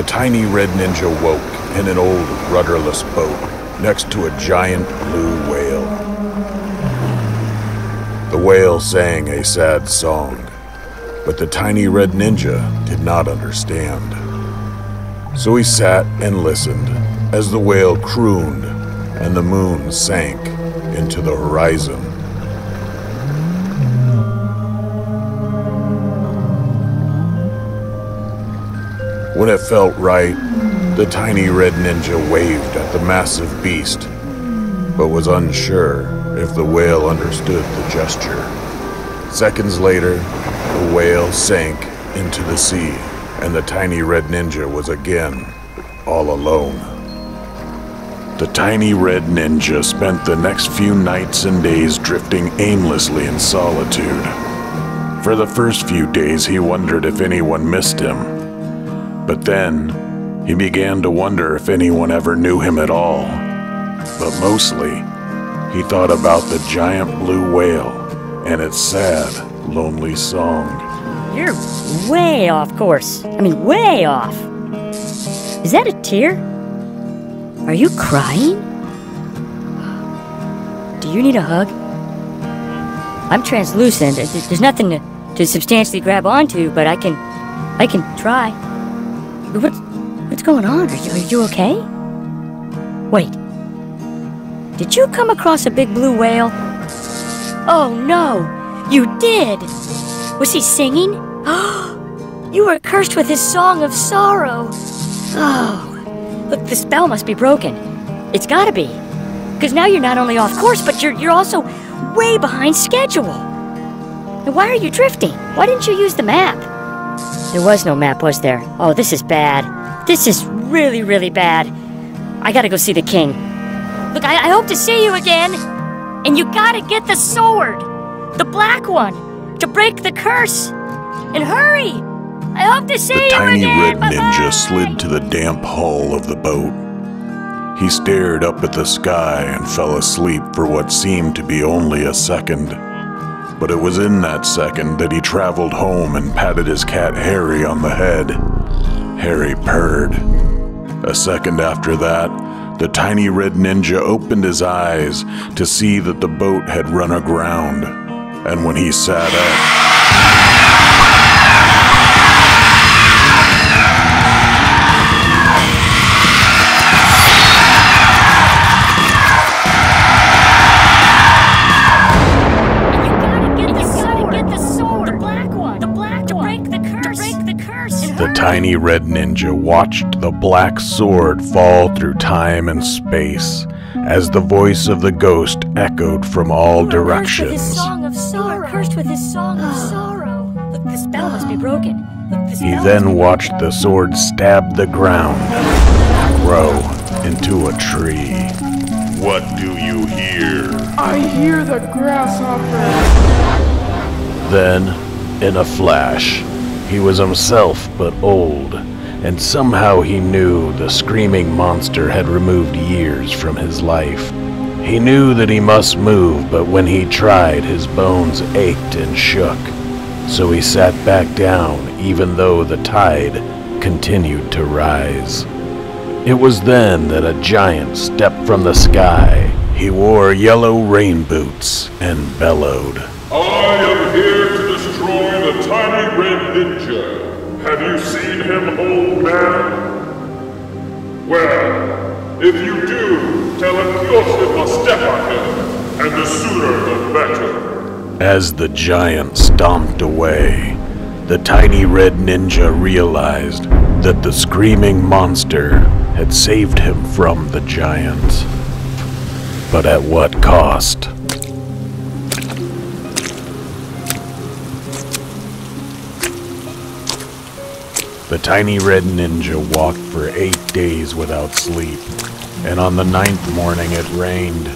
The tiny red ninja woke in an old rudderless boat next to a giant blue whale. The whale sang a sad song, but the tiny red ninja did not understand. So he sat and listened as the whale crooned and the moon sank into the horizon. When it felt right, the tiny red ninja waved at the massive beast, but was unsure if the whale understood the gesture. Seconds later, the whale sank into the sea, and the tiny red ninja was again all alone. The tiny red ninja spent the next few nights and days drifting aimlessly in solitude. For the first few days, he wondered if anyone missed him. But then, he began to wonder if anyone ever knew him at all. But mostly, he thought about the giant blue whale and its sad, lonely song. You're way off course. I mean, way off. Is that a tear? Are you crying? Do you need a hug? I'm translucent. There's nothing to substantially grab onto, but I can try. What's going on? Are you okay? Wait. Did you come across a big blue whale? Oh no, you did! Was he singing? You were cursed with his song of sorrow. Oh, look, the spell must be broken. It's gotta be. Because now you're not only off course, but you're also way behind schedule. And why are you drifting? Why didn't you use the map? There was no map, was there? Oh, this is bad. This is really, really bad. I gotta go see the king. Look, I hope to see you again. And you gotta get the sword. The black one. To break the curse. And hurry. I hope to see you again. The tiny red ninja slid to the damp hull of the boat. He stared up at the sky and fell asleep for what seemed to be only a second. But it was in that second that he traveled home and patted his cat Harry on the head. Harry purred. A second after that, the tiny red ninja opened his eyes to see that the boat had run aground. And when he sat up, the tiny red ninja watched the black sword fall through time and space as the voice of the ghost echoed from all directions. Cursed with his song of sorrow. Look, the spell must be broken. He then watched the sword stab the ground and grow into a tree. What do you hear? I hear the grasshopper. Then, in a flash, he was himself but old, and somehow he knew the screaming monster had removed years from his life. He knew that he must move, but when he tried, his bones ached and shook. So he sat back down, even though the tide continued to rise. It was then that a giant stepped from the sky. He wore yellow rain boots and bellowed. I am here to destroy the tiny red ninja. Have you seen him, old man? Well, if you do, tell him Yosef must step on him, and the sooner the better. As the giant stomped away, the tiny red ninja realized that the screaming monster had saved him from the giant. But at what cost? The tiny red ninja walked for 8 days without sleep, and on the 9th morning it rained.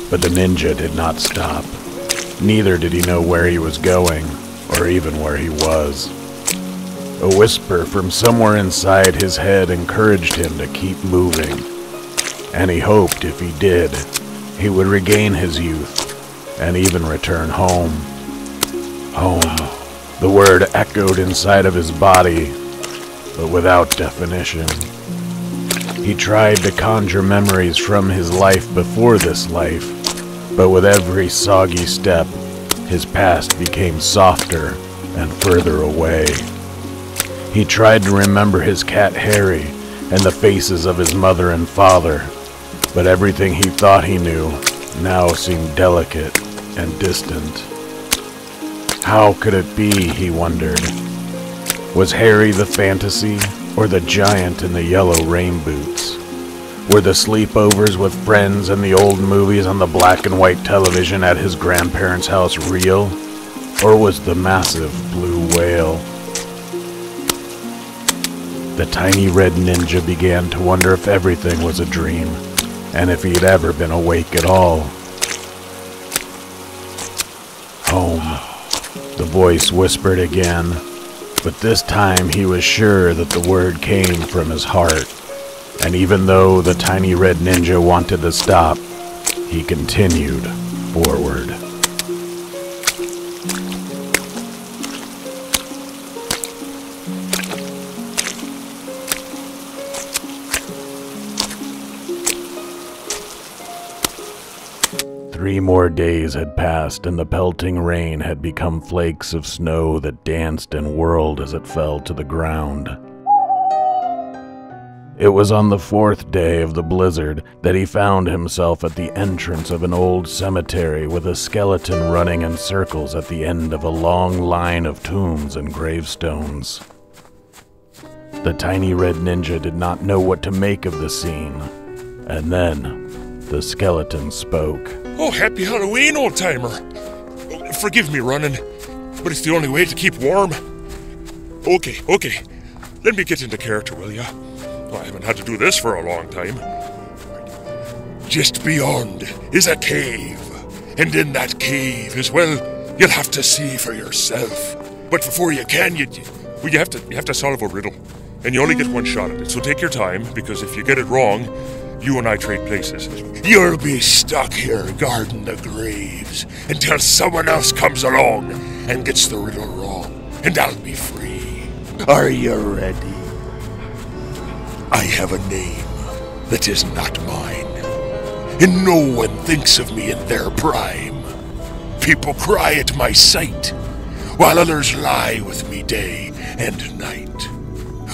But the ninja did not stop. Neither did he know where he was going, or even where he was. A whisper from somewhere inside his head encouraged him to keep moving, and he hoped if he did, he would regain his youth, and even return home. Home. The word echoed inside of his body, but without definition. He tried to conjure memories from his life before this life, but with every soggy step, his past became softer and further away. He tried to remember his cat Harry and the faces of his mother and father, but everything he thought he knew now seemed delicate and distant. How could it be, he wondered? Was Harry the fantasy, or the giant in the yellow rain boots? Were the sleepovers with friends and the old movies on the black and white television at his grandparents' house real? Or was the massive blue whale? The tiny red ninja began to wonder if everything was a dream, and if he'd ever been awake at all. Home, the voice whispered again, but this time he was sure that the word came from his heart. And even though the tiny red ninja wanted to stop, he continued forward. Three more days had passed, and the pelting rain had become flakes of snow that danced and whirled as it fell to the ground. It was on the fourth day of the blizzard that he found himself at the entrance of an old cemetery with a skeleton running in circles at the end of a long line of tombs and gravestones. The tiny red ninja did not know what to make of the scene, and then the skeleton spoke. Oh, happy Halloween, old-timer. Forgive me running, but it's the only way to keep warm. Okay. Let me get into character, will ya? I haven't had to do this for a long time. Just beyond is a cave, and in that cave as well, you'll have to see for yourself. But before you can, you have to solve a riddle, and you only get one shot at it. So take your time, because if you get it wrong, you and I trade places. You'll be stuck here guarding the graves until someone else comes along and gets the riddle wrong, and I'll be free. Are you ready? I have a name that is not mine, and no one thinks of me in their prime. People cry at my sight, while others lie with me day and night.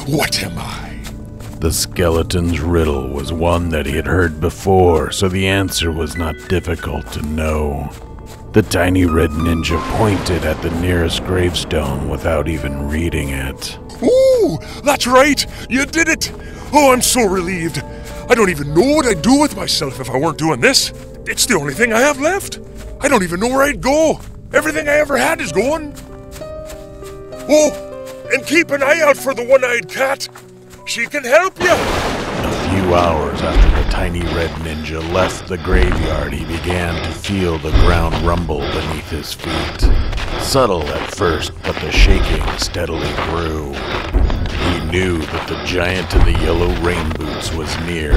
What am I? The skeleton's riddle was one that he had heard before, so the answer was not difficult to know. The tiny red ninja pointed at the nearest gravestone without even reading it. Ooh, that's right! You did it! Oh, I'm so relieved. I don't even know what I'd do with myself if I weren't doing this. It's the only thing I have left. I don't even know where I'd go. Everything I ever had is gone. Oh, and keep an eye out for the one-eyed cat. She can help you. A few hours after the tiny red ninja left the graveyard, he began to feel the ground rumble beneath his feet. Subtle at first, but the shaking steadily grew. He knew that the giant in the yellow rain boots was near,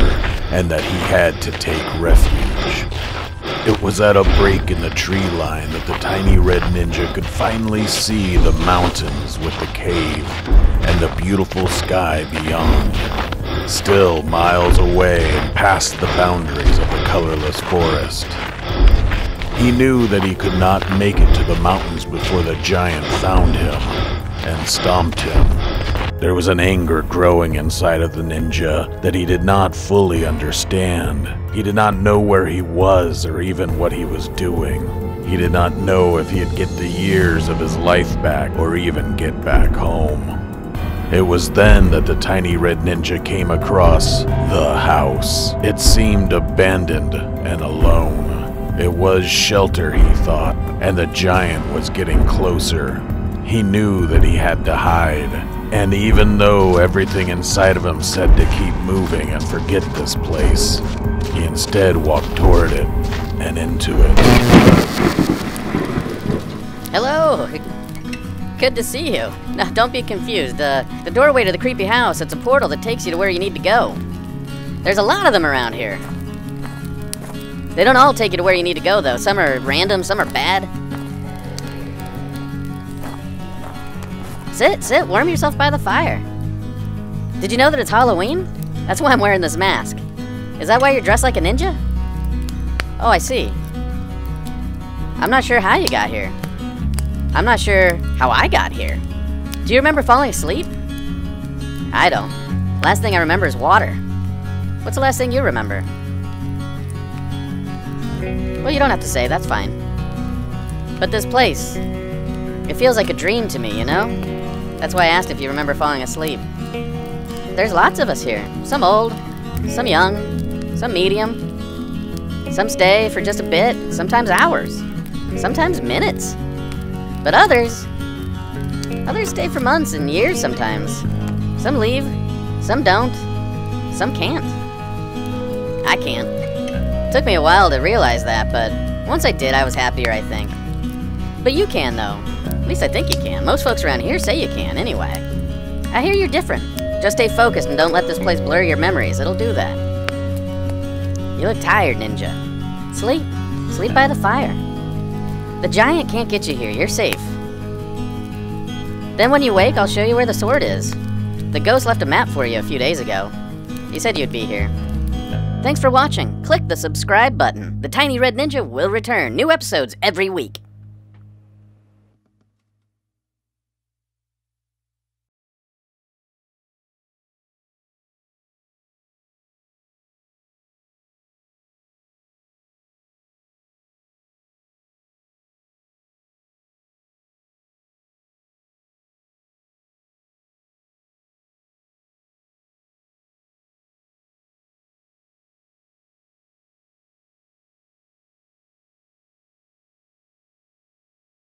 and that he had to take refuge. It was at a break in the tree line that the tiny red ninja could finally see the mountains with the cave, and the beautiful sky beyond. Still miles away and past the boundaries of the colorless forest. He knew that he could not make it to the mountains before the giant found him and stomped him. There was an anger growing inside of the ninja that he did not fully understand. He did not know where he was or even what he was doing. He did not know if he'd get the years of his life back or even get back home. It was then that the tiny red ninja came across the house. It seemed abandoned and alone. It was shelter, he thought, and the giant was getting closer. He knew that he had to hide, and even though everything inside of him said to keep moving and forget this place, he instead walked toward it and into it. Hello! Good to see you. Now, don't be confused. The doorway to the creepy house, it's a portal that takes you to where you need to go. There's a lot of them around here. They don't all take you to where you need to go, though. Some are random, some are bad. Sit, warm yourself by the fire. Did you know that it's Halloween? That's why I'm wearing this mask. Is that why you're dressed like a ninja? Oh, I see. I'm not sure how you got here. I'm not sure how I got here. Do you remember falling asleep? I don't. Last thing I remember is water. What's the last thing you remember? Well, you don't have to say, that's fine. But this place, it feels like a dream to me, you know? That's why I asked if you remember falling asleep. There's lots of us here. Some old, some young, some medium. Some stay for just a bit, sometimes hours, sometimes minutes. But others stay for months and years sometimes. Some leave, some don't, some can't. I can't. Took me a while to realize that, but once I did, I was happier, I think. But you can, though. At least I think you can. Most folks around here say you can, anyway. I hear you're different. Just stay focused and don't let this place blur your memories. It'll do that. You look tired, Ninja. Sleep. Sleep by the fire. The giant can't get you here. You're safe. Then when you wake, I'll show you where the sword is. The ghost left a map for you a few days ago. He said you'd be here. Thanks for watching. Click the subscribe button. The Tiny Red Ninja will return. New episodes every week.